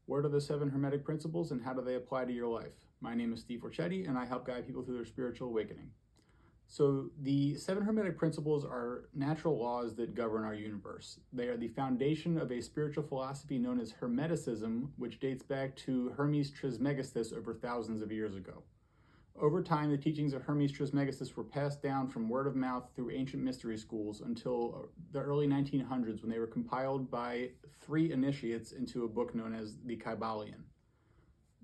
What are the 7 Hermetic Principles and how do they apply to your life? My name is Steve Forchetti and I help guide people through their spiritual awakening. So the 7 Hermetic Principles are natural laws that govern our universe. They are the foundation of a spiritual philosophy known as hermeticism, which dates back to Hermes Trismegistus over thousands of years ago. Over time, the teachings of Hermes Trismegistus were passed down from word of mouth through ancient mystery schools until the early 1900s when they were compiled by 3 initiates into a book known as the Kybalion.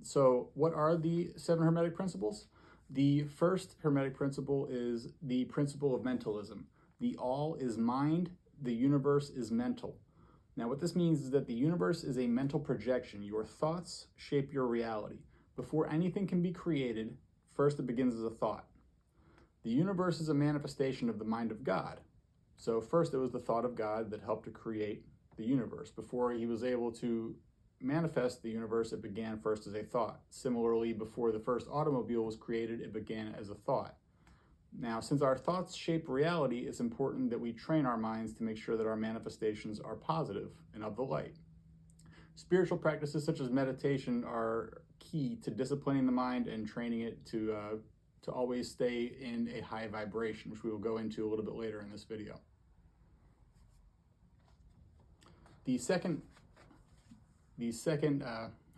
So what are the 7 Hermetic Principles? The first Hermetic Principle is the Principle of Mentalism. The all is mind, the universe is mental. Now what this means is that the universe is a mental projection. Your thoughts shape your reality. Before anything can be created, first it begins as a thought. The universe is a manifestation of the mind of God. So first it was the thought of God that helped to create the universe. Before he was able to manifest the universe, it began first as a thought. Similarly, before the first automobile was created, it began as a thought. Now, since our thoughts shape reality, it's important that we train our minds to make sure that our manifestations are positive and of the light. Spiritual practices such as meditation are key to disciplining the mind and training it to always stay in a high vibration, which we will go into a little bit later in this video. The second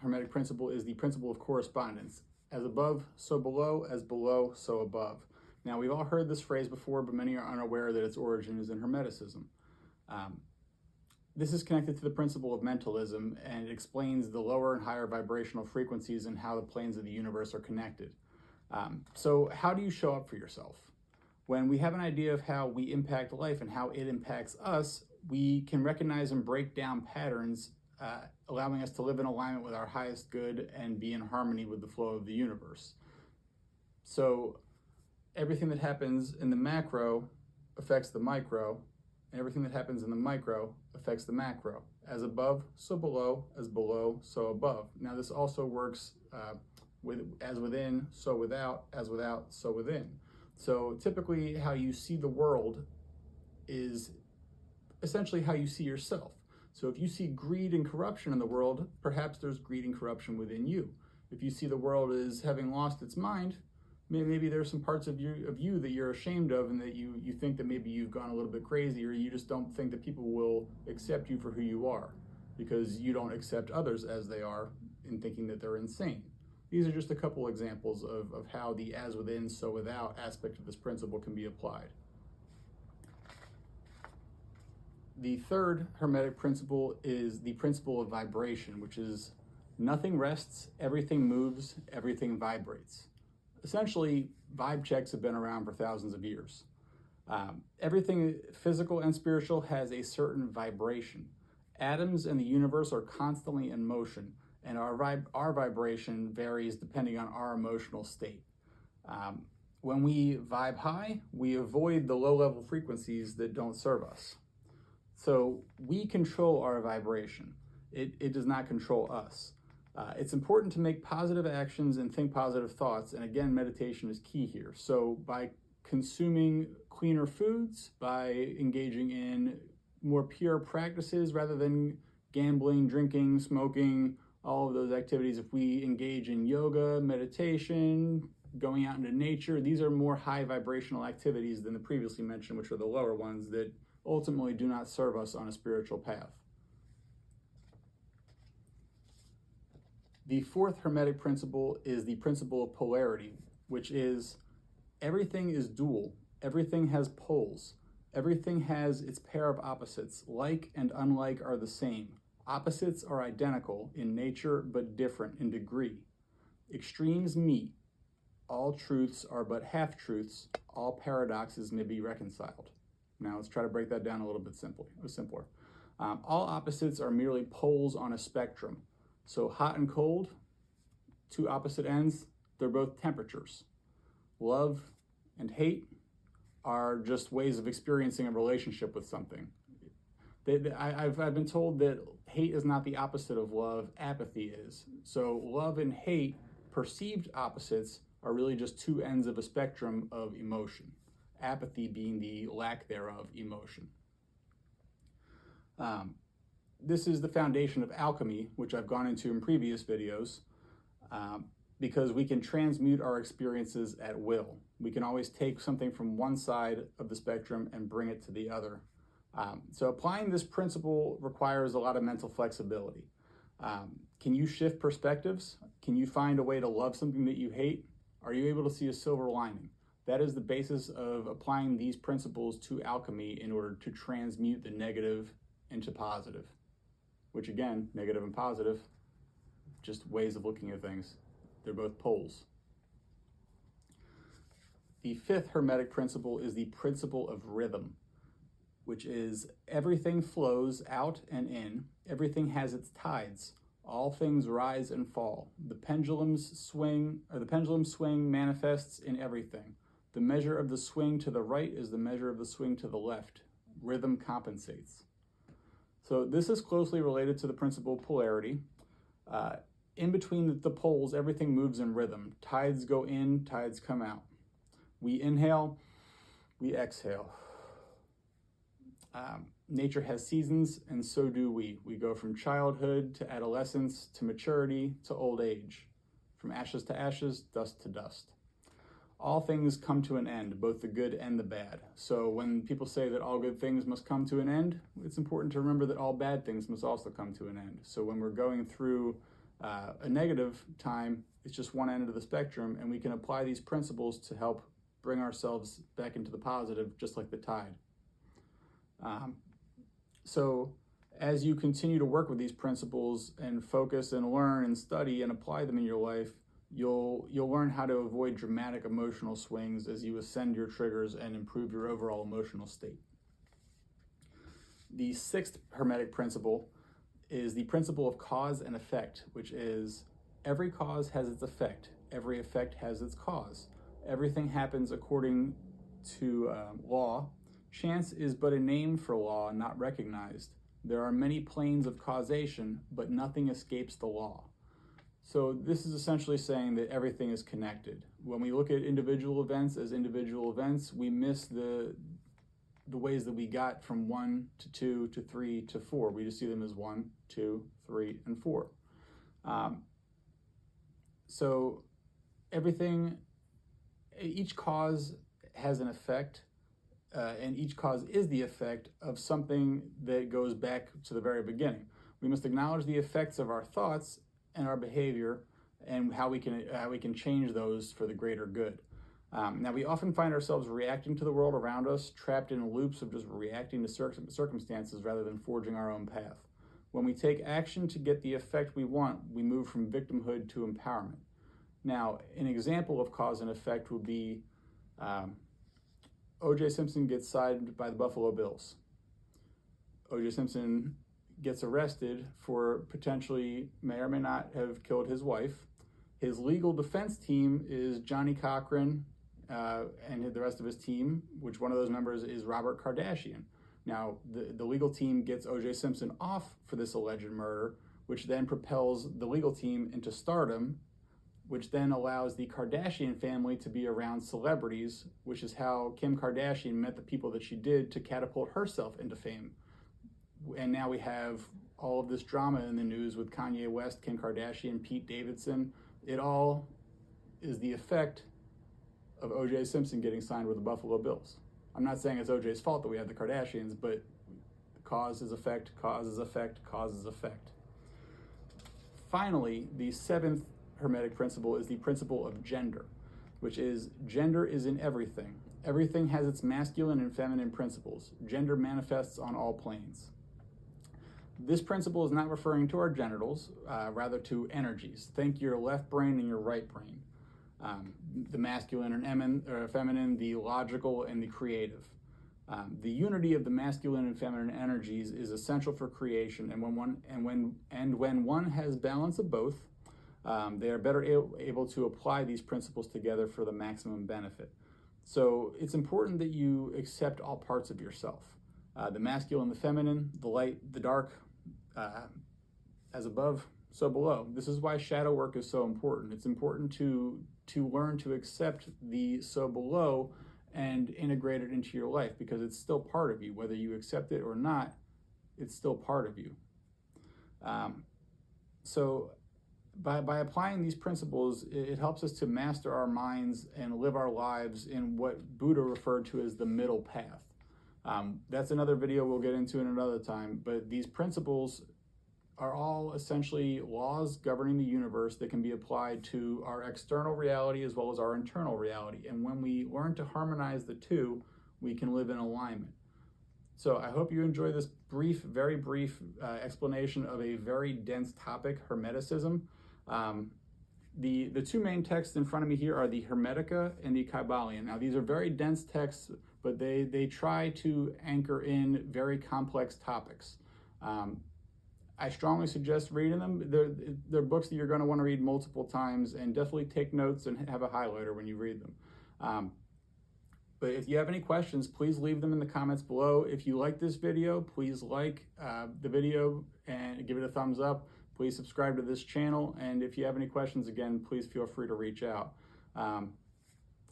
Hermetic principle is the principle of correspondence. As above, so below, as below, so above. Now, we've all heard this phrase before, but many are unaware that its origin is in Hermeticism. This is connected to the principle of mentalism, and it explains the lower and higher vibrational frequencies and how the planes of the universe are connected. So how do you show up for yourself? When we have an idea of how we impact life and how it impacts us, we can recognize and break down patterns, allowing us to live in alignment with our highest good and be in harmony with the flow of the universe. So everything that happens in the macro affects the micro, and everything that happens in the micro affects the macro. As above, so below, as below, so above. Now this also works as within, so without, as without, so within. So typically how you see the world is essentially how you see yourself. So if you see greed and corruption in the world, perhaps there's greed and corruption within you. If you see the world as having lost its mind, maybe there's some parts of you that you're ashamed of and that you think that maybe you've gone a little bit crazy, or you just don't think that people will accept you for who you are because you don't accept others as they are in thinking that they're insane. These are just a couple examples of how the as within, so without aspect of this principle can be applied. The third Hermetic principle is the principle of vibration, which is nothing rests, everything moves, everything vibrates. Essentially, vibe checks have been around for thousands of years. Everything physical and spiritual has a certain vibration. Atoms in the universe are constantly in motion, and our vibration varies depending on our emotional state. When we vibe high, we avoid the low-level frequencies that don't serve us. So we control our vibration. It does not control us. It's important to make positive actions and think positive thoughts, and again, meditation is key here. So by consuming cleaner foods, by engaging in more pure practices rather than gambling, drinking, smoking, all of those activities, if we engage in yoga, meditation, going out into nature, these are more high vibrational activities than the previously mentioned, which are the lower ones that ultimately do not serve us on a spiritual path. The fourth Hermetic principle is the principle of polarity, which is everything is dual, everything has poles, everything has its pair of opposites. Like and unlike are the same. Opposites are identical in nature but different in degree. Extremes meet. All truths are but half-truths. All paradoxes may be reconciled. Now let's try to break that down a little bit simpler. All opposites are merely poles on a spectrum. So hot and cold, two opposite ends, they're both temperatures. Love and hate are just ways of experiencing a relationship with something. I've been told that hate is not the opposite of love, apathy is. So love and hate, perceived opposites, are really just two ends of a spectrum of emotion. Apathy being the lack thereof emotion. this is the foundation of alchemy, which I've gone into in previous videos, because we can transmute our experiences at will. We can always take something from one side of the spectrum and bring it to the other. So applying this principle requires a lot of mental flexibility. Can you shift perspectives? Can you find a way to love something that you hate? Are you able to see a silver lining? That is the basis of applying these principles to alchemy in order to transmute the negative into positive, which again, negative and positive, just ways of looking at things. They're both poles. The fifth Hermetic principle is the principle of rhythm, which is everything flows out and in, everything has its tides, all things rise and fall. The pendulum swing manifests in everything. The measure of the swing to the right is the measure of the swing to the left. Rhythm compensates. So this is closely related to the principle of polarity. In between the poles, everything moves in rhythm. Tides go in, tides come out. We inhale, we exhale. Nature has seasons, and so do we. We go from childhood to adolescence to maturity to old age, from ashes to ashes, dust to dust. All things come to an end, both the good and the bad. So when people say that all good things must come to an end, it's important to remember that all bad things must also come to an end. So when we're going through a negative time, it's just one end of the spectrum, and we can apply these principles to help bring ourselves back into the positive, just like the tide. So as you continue to work with these principles and focus and learn and study and apply them in your life, you'll learn how to avoid dramatic emotional swings as you ascend your triggers and improve your overall emotional state. The sixth Hermetic principle is the principle of cause and effect, which is every cause has its effect, every effect has its cause. Everything happens according to law. Chance is but a name for law, not recognized. There are many planes of causation, but nothing escapes the law. So this is essentially saying that everything is connected. When we look at individual events as individual events, we miss the ways that we got from 1 to 2 to 3 to 4. We just see them as 1, 2, 3, and 4. So everything, each cause has an effect, and each cause is the effect of something that goes back to the very beginning. We must acknowledge the effects of our thoughts and our behavior and how we can change those for the greater good. Now, we often find ourselves reacting to the world around us, trapped in loops of just reacting to circumstances rather than forging our own path. When we take action to get the effect we want, we move from victimhood to empowerment. Now, an example of cause and effect would be O.J. Simpson gets cited by the Buffalo Bills. O.J. Simpson gets arrested for potentially may or may not have killed his wife. His legal defense team is Johnny Cochran and the rest of his team, which one of those members is Robert Kardashian. Now, the legal team gets O.J. Simpson off for this alleged murder, which then propels the legal team into stardom, which then allows the Kardashian family to be around celebrities, which is how Kim Kardashian met the people that she did to catapult herself into fame. And now we have all of this drama in the news with Kanye West, Kim Kardashian, Pete Davidson. It all is the effect of O.J. Simpson getting signed with the Buffalo Bills. I'm not saying it's O.J.'s fault that we have the Kardashians, but cause is effect, cause is effect, cause is effect. Finally, the seventh Hermetic principle is the principle of gender, which is gender is in everything. Everything has its masculine and feminine principles. Gender manifests on all planes. This principle is not referring to our genitals, rather to energies. Think your left brain and your right brain. The masculine and feminine, the logical and the creative. The unity of the masculine and feminine energies is essential for creation, and when one has balance of both, they are better able to apply these principles together for the maximum benefit. So it's important that you accept all parts of yourself. The masculine, the feminine, the light, the dark, as above, so below. This is why shadow work is so important. It's important to learn to accept the so below and integrate it into your life, because it's still part of you. Whether you accept it or not, it's still part of you. So by applying these principles, it helps us to master our minds and live our lives in what Buddha referred to as the middle path. That's another video we'll get into in another time, but these principles are all essentially laws governing the universe that can be applied to our external reality as well as our internal reality. And when we learn to harmonize the two, we can live in alignment. So I hope you enjoy this very brief explanation of a very dense topic, hermeticism. The two main texts in front of me here are the Hermetica and the Kybalion. Now these are very dense texts, but they try to anchor in very complex topics. I strongly suggest reading them. They're books that you're going to want to read multiple times, and definitely take notes and have a highlighter when you read them. But if you have any questions, please leave them in the comments below. If you like this video, please like the video and give it a thumbs up. Please subscribe to this channel. And if you have any questions, again, please feel free to reach out.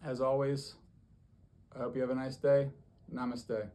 As always, I hope you have a nice day. Namaste.